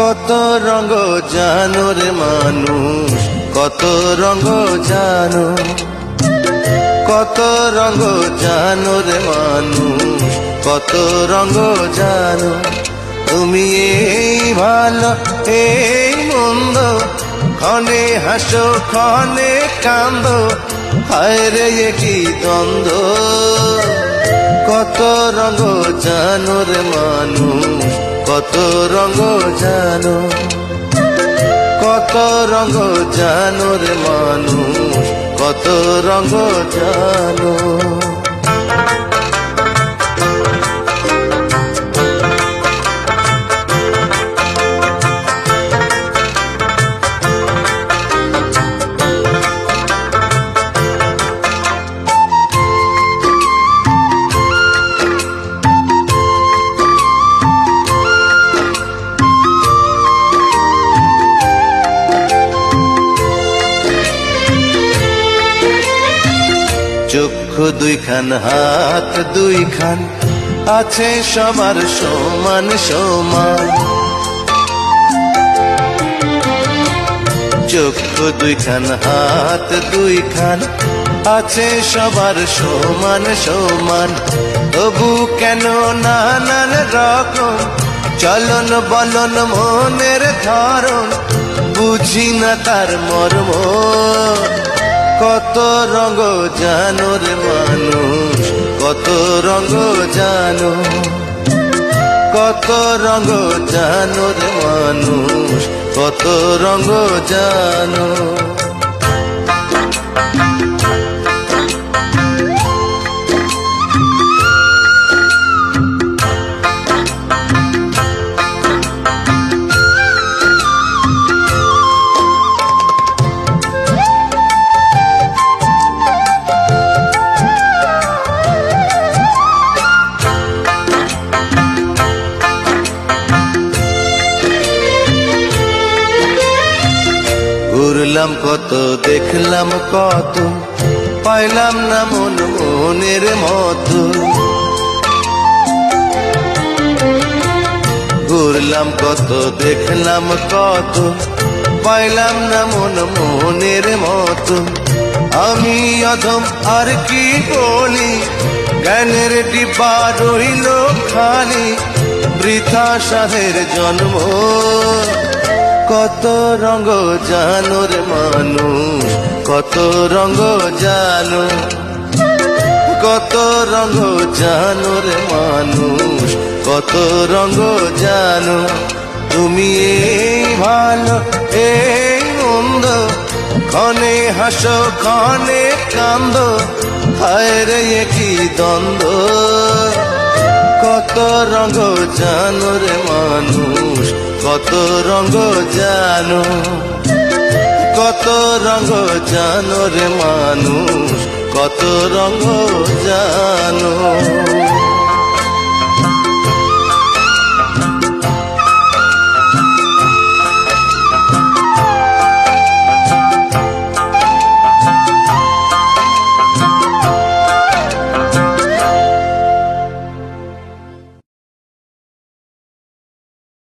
কত রঙ জানো রে মানুষ, কত রঙ জানো, কত রঙ জানো রে মানুষ, কত রঙ জানো। তুমি এই ভালো এই মন্দ, ক্ষণে হাসো ক্ষণে কান্দো, হায় রে কি দ্বন্দ্ব। কত রঙ জানো রে মানুষ, কত রঙ জানো, কত রঙ জানো রে মানুষ, কত রঙ জানো। চক্ষু দুইখান হাত দুইখান আছে সবার সমান সমান। চক্ষু দুইখান হাত দুইখান আছে সবার সমান সমান। তবু কেন নানান রকম চলন বলন মনের ধরন, বুঝি না তার মর্ম। কত রঙ জানো রে মানুষ, কত রঙ জানো, কত রঙ জানো রে মানুষ, কত রঙ জানো। ঘুরলাম কত দেখলাম কত, পাইলাম না মন মনের মতো। ঘুরলাম কত দেখলাম কত, পাইলাম না মন মনের মতো। আমি অধম আর কি বলি, জ্ঞানের ডিব্বা রইল খালি, বৃথা সাধের জন্ম। কত রঙ জানো রে মানুষ, কত রঙ জানো, কত রঙ জানো রে মানুষ, কত রঙ জানো। তুমি এই ভালো এই মন্দ, ক্ষণে হাসো ক্ষণে কান্দো, হায় রে কি দ্বন্দ্ব। কত রঙ জানো রে মানুষ, কত রঙ জানো, কত রঙ জানো রে মানুষ, কত রঙ জানো।